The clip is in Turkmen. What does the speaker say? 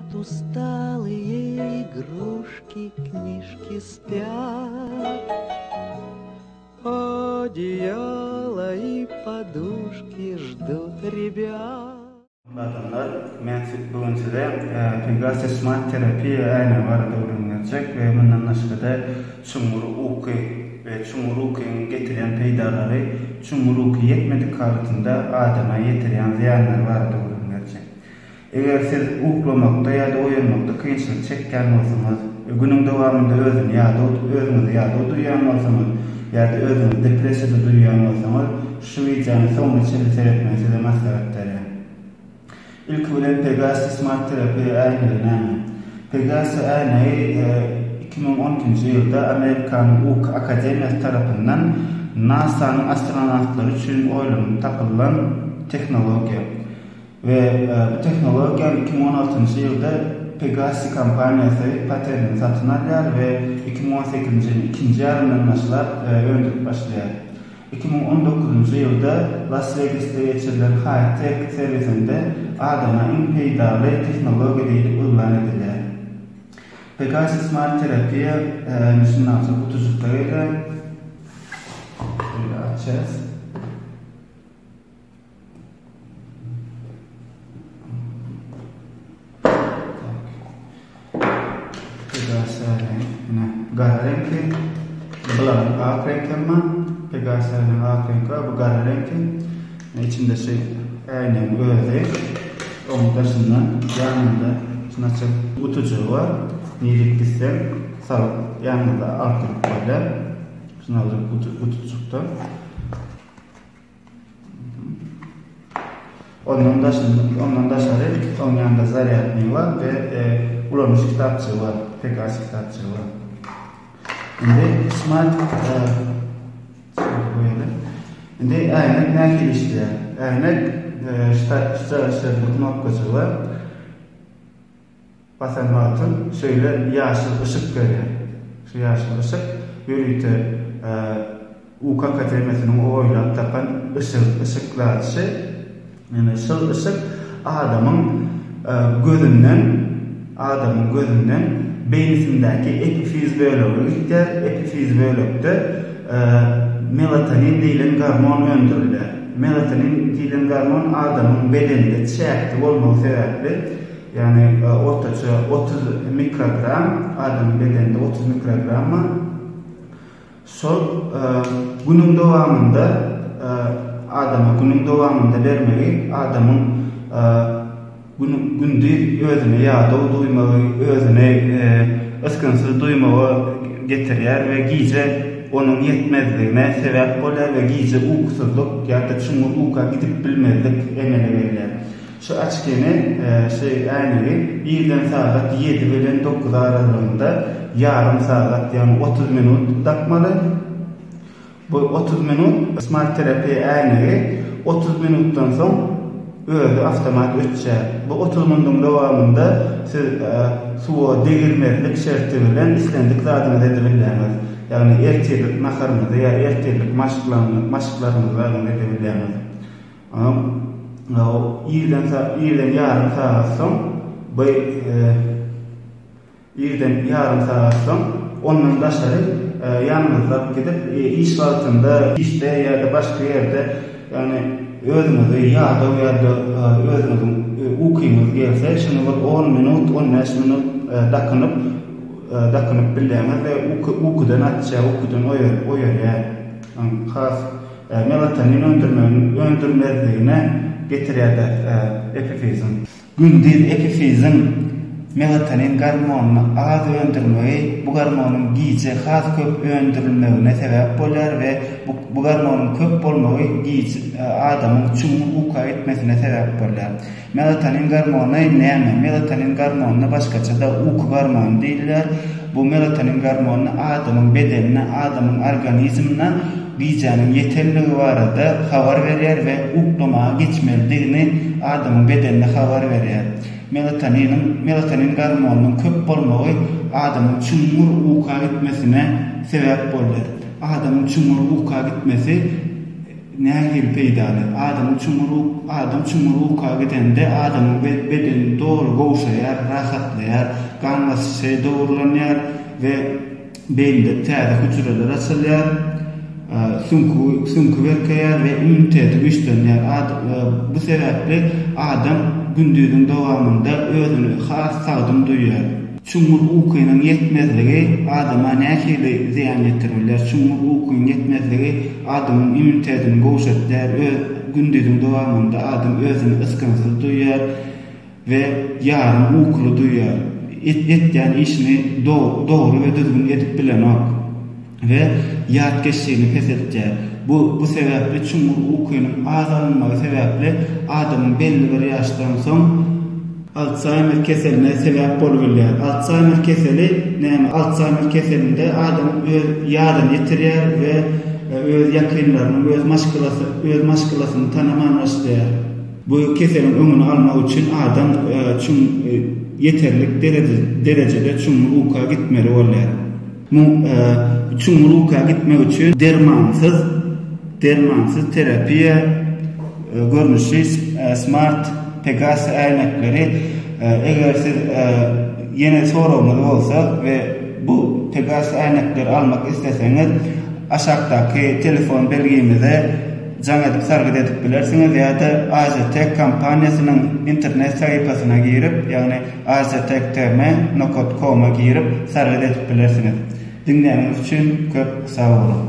Спят усталые игрушки, книжки спят, одеяло и подушки ждут ребят. Adamlar, men bugün size Pegasus Smart Terapi ayna barada öğrenecek ve bundan başka çumuru uku ve çumuru ukuyun getiren peydaları çumuru uku yetmedik kalıtında adama yetiren ziyanlar barada öğrenecek. Eğer siz uklamakta ya da oynamakta kıyınçılık çekken olsanız, günün devamında özünüzü ya da duyan olsanız ya da özünüzü depresyada duyan olsanız şu videonun sonunu seyretmeyi size maslahat ederim. İlk olarak Pegasus Smart Terapi aynı. Pegasus aynayı 2012 yılda Amerikan UK Akademiyası tarafından NASA'nın astronotları için oylum takılan teknoloji. Ve bu teknoloji 2016 yılda Pegasus kampanyası patentini satın alıyor ve 2018 ikinci yarından öndürüp başlıyor. 2019 yılda Las Vegas'ta geçirilen high-tech servisinde adama impeydalı teknoloji deyip uygulanan edilir. Pegasus Smart Terapi'ye şundan sonra kutucuklarıyla böyle açacağız. Pegasus gara renkli, bulanık ak renkli ama Pegasus'ın ak rengi var, bu gara renkli. İçinde aynen öyle. Onun dışından yanında nasıl utucu var. Niyelik gitsen salıp yanında altılık böyle. Şunu alır utucukta. Ondan dışarı onun yanında zaryatni var ve ulanmış kitapçı var. Pegasus kitapçı var. Şimdi smart Şimdi aynen ne işte? Aynen knopkası var. Basan altın şöyle yaşıl ışık görüyor. Şu yaşıl ışık yürüyütü UK Akademiyası'nın oylap tapan ışıklar yani ışık adamın gözünden beynisindeki epifiz bölüğü gider. Epifiz bölükte melatonin denilen hormon öndürülür. Melatonin denilen hormon adamın bedeninde çekti olmağı sebeple yani ortaça 30 mikrogram adamın bedeninde 30 mikrogramı günün devamında vermeyi adamın gündüz özüne yağda duymağı, özüne ıskınsız duymağı getiriyor ve gece onun yetmezliğine sebep olur ve gece uykusuzluk ya da çumur uykuya gidip bilmezlik emeli verilir. Şu açkeni aynayı 1'den saat 7 ve 9 aralığında yarım saat yani 30 minut takmalı. Bu 30 minut smart terapi aynayı 30 minuttan sonra öyle avtomat ötecek. Bu 30 minutun devamında siz suya değirmezlik şerti bilen istendik zaten edebilirsiniz. Yani ertelik naharımızda ya ertelik maşıklarımızda edebilirsiniz. İyiden yarım saat son onun dışarı yanınızda gidip iş altında işte ya da başka yerde yani özünüzü ya da özünüzün ukuyunuz gelse şunu 10 minut 15 minut dakınıp billemez ve ukudan açacak ukudan oyur yani khas melatonin öndürmezliğine getiriyorlar epifizin. Gündüz epifizin melatonin hormonunu az öndürmeyi, bu hormonun gece khas köp öndürülmesine sebep olur ve bu hormonun köp olmayı gece adamın çumur uykuya etmesine sebep olur. Melatonin hormonu ne? Melatonin hormonuna başkaça da uyku hormonu değiller. Bu melatonin hormonu adamın bedenine, adamın organizmine gecenin yeterli varada haber verir ve uykumaya geçmediğini adamın bedenine haber verir. Melatonin hormonunun köp olmağı adamın çumur uykuya gitmesine sebep olur. Adamın çumur uykuya gitmesi nähil peýdaly. Adam çumruka gidende adamyň bedeni dogry gowşaýar, rahatlaýar, gan basy dogrulanýar we beýnde täze hücreler açylýar, sümkü berkeýär we immuniteti güçlenýär. Bu sebäpli adam gündüzüň dowamında özüni has sagdym duýýar. Çumur ukynyň yetmezligi adama nähili ziyan ýetirýär. Çumur ukynyň yetmezligi adamyň immunitetini gowşatýar. Gündüzüň dowamında adam özüni ysgynsyz duýýar we ýaryn ukly duýýar. Etýän işini dogry we düzgün edip bilenok we ýat geçişini kesetýär. Bu sebäpli çumur ukynyň azalmagy sebäpli adamyň belli bir ýaşdan soň Alzheimer keseline sebäp bolýar. Alzheimer keseli näme? Alzheimer keselinde adam öz ýadyny ýitirýär we öz ýakynlaryny, öz maşgylasyny tanamam başlaýar. Bu keselin öňüni almak üçin adam yeterlik derecede çumruka gitmeli bolýar. Çumruka gitmek üçin dermansız terapiýa görnüşi Smart Pegasus äýnekleri eger siz ýene sorawňyz bolsa we bu Pegasus äýnekleri almak isteseňiz aşagdaky telefon belgimize jaň edip sargyd edip bilersiňiz ýa-da AZTEK kampaniýasynyň internet sahypasyna girip, ýagny aztek.com girip sargyd edip bilersiňiz. Dinleýäňiz üçin köp sag bolun.